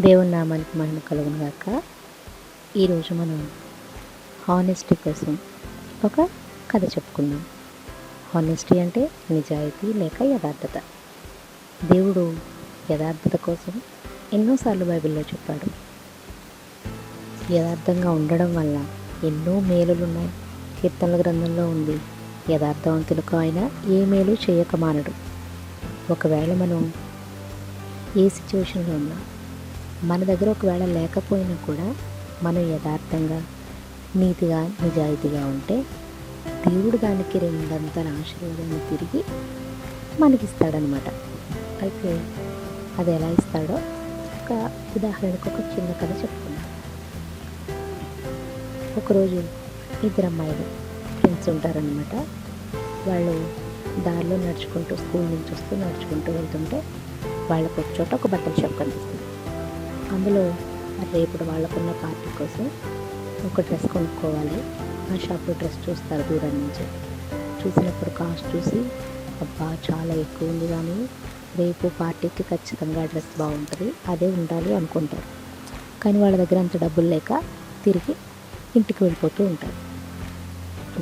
దేవుని నామానికి మహిమ కలుగును గాక. ఈరోజు మనం హానెస్టీ కోసం ఒక కథ చెప్పుకుందాం. హానెస్టీ అంటే నిజాయితీ లేక యథార్థత. దేవుడు యథార్థత కోసం ఎన్నోసార్లు బైబిల్లో చెప్పాడు. యథార్థంగా ఉండడం వల్ల ఎన్నో మేలులు ఉన్నాయి. కీర్తనల గ్రంథంలో ఉంది, యథార్థవంతులకు ఆయన ఏ మేలు చేయక మానడు. ఒకవేళ మనం ఏ సిచ్యువేషన్లో ఉన్నా, మన దగ్గర ఒకవేళ లేకపోయినా కూడా మనం యథార్థంగా నీతిగా నిజాయితీగా ఉంటే దేవుడు దానికి రెండంతల ఆశీర్వాదాన్ని తిరిగి మనకిస్తాడనమాట. అయితే అది ఎలా ఇస్తాడో ఒక ఉదాహరణకు ఒక చిన్న కథ చెప్పుకుందాం. ఒకరోజు ఇద్దరు అమ్మాయిలు ఫ్రెండ్స్ ఉంటారనమాట. వాళ్ళు దారిలో నడుచుకుంటూ స్కూల్ నుంచి వస్తూ నడుచుకుంటూ వెళ్తుంటే వాళ్ళకు ఒక చోట ఒక బట్టల షాప్ కనిపిస్తుంది. అందులో రేపు వాళ్ళకున్న పార్టీ కోసం ఒక డ్రెస్ కొనుక్కోవాలి. ఆ షాప్లో డ్రెస్ చూస్తారు దూరం నుంచి. చూసినప్పుడు కాస్ట్ చూసి అబ్బా చాలా ఎక్కువ ఉంది, కానీ రేపు పార్టీకి ఖచ్చితంగా డ్రెస్ బాగుంటుంది, అదే ఉండాలి అనుకుంటారు. కానీ వాళ్ళ దగ్గర అంత డబ్బులు లేక తిరిగి ఇంటికి వెళ్ళిపోతూ ఉంటారు.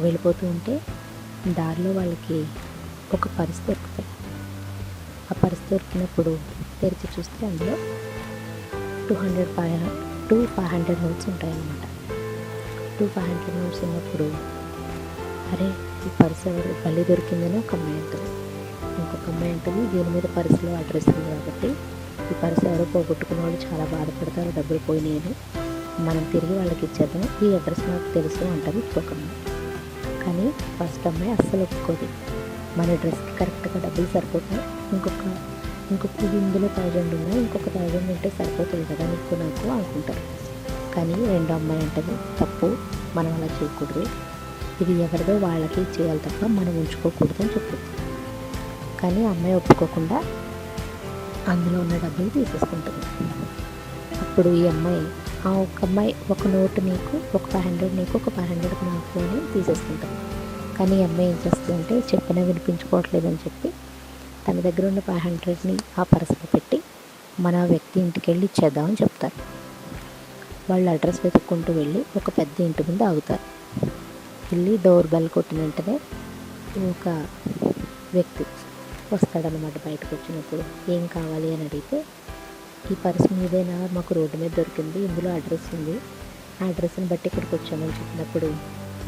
వెళ్ళిపోతూ ఉంటే దారిలో వాళ్ళకి ఒక పర్స్ దొరుకుతాయి. ఆ పర్స్ దొరికినప్పుడు తెరిచి చూస్తే అందులో 500 నోట్స్ ఉంటాయన్నమాట. 500 నోట్స్ ఉన్నప్పుడు అరే ఈ పర్స్ ఎవరు మళ్ళీ దొరికిందని ఒక అమ్మాయి అంటుంది. ఇంకొక అమ్మాయి అంటుంది, దీని మీద పర్సులో అడ్రస్ ఉంది కాబట్టి ఈ పర్స్ ఎవరో పోగొట్టుకున్న వాళ్ళు చాలా బాధపడతారు, డబ్బులు పోయినాయని, మనం తిరిగి వాళ్ళకి ఇచ్చేద్దాం, ఈ అడ్రస్ నాకు తెలుసు అంటారు ఇంకొక అమ్మాయి. కానీ ఫస్ట్ అమ్మాయి అస్సలు ఒప్పుకోదు. మన డ్రెస్కి కరెక్ట్గా డబ్బులు సరిపోతాయి, ఇంకొక ఇందులో 1000 ఉన్నాయి, ఇంకొక 1000 ఉంటే సరిపోతుంది కదా నీకు నాకు అనుకుంటారు. కానీ రెండో అమ్మాయి అంటది, తప్పు, మనం అలా చేయకూడదు, ఇది ఎవరిదో వాళ్ళకి చేయాలి తప్ప మనం ఉంచుకోకూడదు అని చెప్తుంది. కానీ అమ్మాయి ఒప్పుకోకుండా అందులో ఉన్న డబ్బులు తీసేసుకుంటుంది. అప్పుడు ఈ అమ్మాయి ఒక అమ్మాయి ఒక నోటు నీకు, ఒక 500 నీకు, ఒక 500 నాకు అని తీసేసుకుంటుంది. కానీ ఈ అమ్మాయి ఏం చేస్తుందంటే చెప్పినా వినిపించుకోవట్లేదని చెప్పి తన దగ్గర ఉన్న 500ని ఆ పర్సులో పెట్టి మన వ్యక్తి ఇంటికి వెళ్ళి ఇచ్చేద్దామని చెప్తారు. వాళ్ళు అడ్రస్ వెతుక్కుంటూ వెళ్ళి ఒక పెద్ద ఇంటి ముందు ఆగుతారు. వెళ్ళి డోర్ బెల్ కొట్టిన వెంటనే ఒక వ్యక్తి వస్తాడనమాట. బయటకు వచ్చినప్పుడు ఏం కావాలి అని అడిగితే, ఈ పర్సు మీదేనా, మాకు రోడ్డు మీద దొరికింది, ఇందులో అడ్రస్ ఉంది, ఆ అడ్రస్ని బట్టి ఇక్కడికి వచ్చామని చెప్పినప్పుడు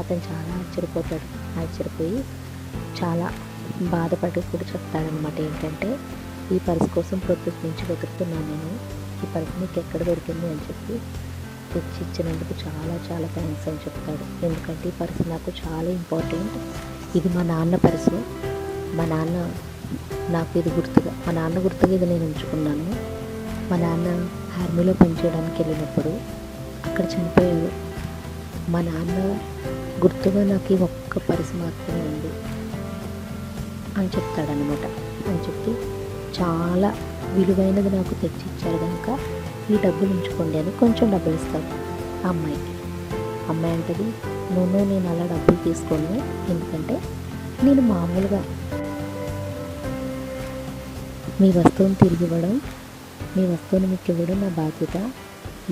అతను చాలా ఆశ్చర్యపోతాడు. ఆశ్చర్యపోయి చాలా బాధపడి కూడా చెప్తాడనమాట. ఏంటంటే ఈ పర్స్ కోసం ప్రొద్దుటి నుంచి వెతుకుతున్నాను నేను, ఈ పర్స్ నీకు ఎక్కడ దొరికింది అని చెప్పి తెచ్చి ఇచ్చినందుకు చాలా చాలా థ్యాంక్స్ అని చెప్తాడు. ఎందుకంటే ఈ పర్స్ నాకు చాలా ఇంపార్టెంట్, ఇది మా నాన్న పర్సు, మా నాన్న నాకు ఇది గుర్తుగా, మా నాన్న గుర్తుగా ఇది నేను ఉంచుకున్నాను. మా నాన్న ఆర్మీలో పనిచేయడానికి వెళ్ళినప్పుడు అక్కడ చనిపోయాడు, మా నాన్న గుర్తుగా నాకు ఈ ఒక్క పర్సు మాత్రమే ఉంది అని చెప్తాడనమాట. అని చెప్పి చాలా విలువైనది నాకు తెచ్చి ఇచ్చారు కనుక ఈ డబ్బులు ఉంచుకోండి అని కొంచెం డబ్బులు ఇస్తారు ఆ అమ్మాయికి. అమ్మాయి అంటది, నేను అలా డబ్బులు తీసుకోను, ఎందుకంటే నేను మామూలుగా మీ వస్తువుని తిరిగి ఇవ్వడం, మీ వస్తువుని మీకు ఇవ్వడం నా బాధ్యత.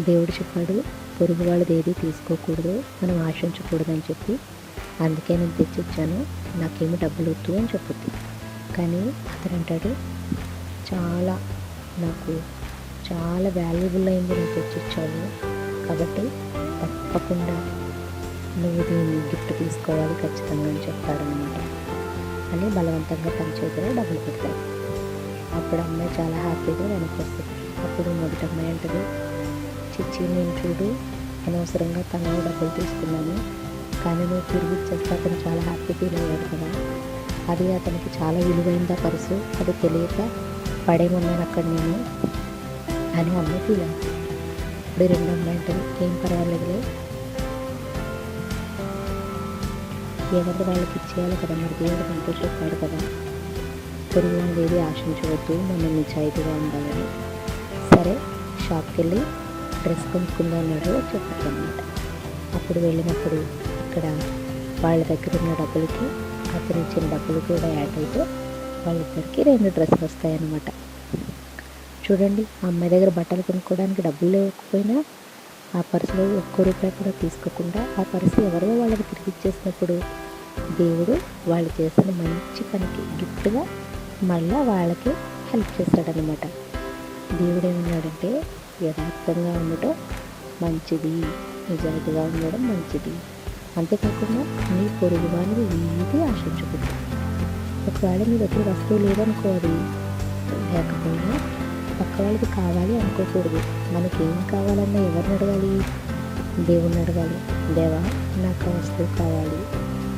దేవుడు చెప్పాడు పొరుగు వాళ్ళది ఏది తీసుకోకూడదు, మనం ఆశించకూడదు అని చెప్పి, అందుకే నేను తెచ్చిచ్చాను, నాకేమి డబ్బులు వద్దు అని చెప్పుద్ది. కానీ అతను అంటాడు, నాకు చాలా వాల్యుబుల్ అయింది నువ్వు తెచ్చిచ్చావు, కాబట్టి తప్పకుండా నువ్వు దీన్ని గిఫ్ట్ తీసుకోవాలి ఖచ్చితంగా అని చెప్తాడనమాట. అని బలవంతంగా తన చేతిలో డబ్బులు పెడతాడు. అప్పుడు అమ్మాయి చాలా హ్యాపీగా వెనక్కి వస్తుంది. అప్పుడు మొదటి అమ్మాయి అంటది, చిచ్చి నేను చూడు అనవసరంగా తనలో డబ్బులు తీసుకున్నాను, కానీ నువ్వు తిరిగి ఇచ్చేస్తే అతను చాలా హ్యాపీ ఫీల్ అయ్యాడు కదా, అది అతనికి చాలా విలువైందా పర్సు, అది తెలియక పడేమన్నాను అక్కడ నేను అని అమ్మాయి ఫీల్ అయింది. ఇప్పుడు రెండు అమ్మాయి అంటది, ఏం పర్వాలేదులే, ఎవరి వాళ్ళకి ఇచ్చేయాలి కదా, మరి దేవుడు మనతో చెప్పాడు కదా, పొరుగు వాళ్ళది ఏది ఆశించవద్దు, మనం నిజాయితీగా ఉండాలని. సరే షాప్కి వెళ్ళి డ్రెస్ కొనుక్కుందా అన్నాడు చెప్పాడు అనమాట. అప్పుడు వెళ్ళినప్పుడు ఇక్కడ వాళ్ళ దగ్గర ఉన్న డబ్బులకి అతను ఇచ్చిన డబ్బులు కూడా యాడ్ అయితే వాళ్ళిద్దరికి 2 డ్రెస్సులు వస్తాయన్నమాట. చూడండి, ఆ అమ్మాయి దగ్గర బట్టలు కొనుక్కోవడానికి డబ్బులు లేకపోయినా ఆ పర్సులో ఒక్క రూపాయి కూడా తీసుకోకుండా ఆ పర్సు ఎవరో వాళ్ళకి తిరిగి ఇచ్చేసినప్పుడు దేవుడు వాళ్ళు చేసిన మంచి పనికి గిఫ్ట్గా మళ్ళీ వాళ్ళకి హెల్ప్ చేస్తాడనమాట. దేవుడు ఏమన్నాడంటే, యథార్థంగా ఉండటం మంచిది, నిజాయితీగా ఉండడం మంచిది, అంతేకాకుండా నీ పొరుగు వారిని ఏది ఆశించకూడదు. ఒకవేళ మీ దగ్గర వస్తువు లేదనుకో, అది లేకపోయినా పక్క వాళ్ళకి కావాలి అనుకోకూడదు. మనకి ఏం కావాలన్నా ఎవరిని అడగాలి? దేవుణ్ణి అడగాలి. దేవా, నాకు ఆ వస్తువు కావాలి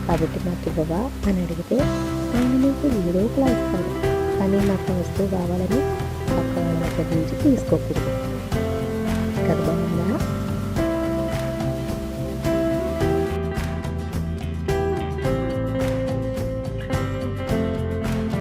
కాబట్టి నాకు ఇవ్వవా అని అడిగితే ఆయన నీకు ఏదో ఒకలా ఇస్తాడు. కానీ నాకు ఆ వస్తువు కావాలని పక్క వాళ్ళ దగ్గర నుంచి తీసుకోకూడదు కదా. బాగుందా?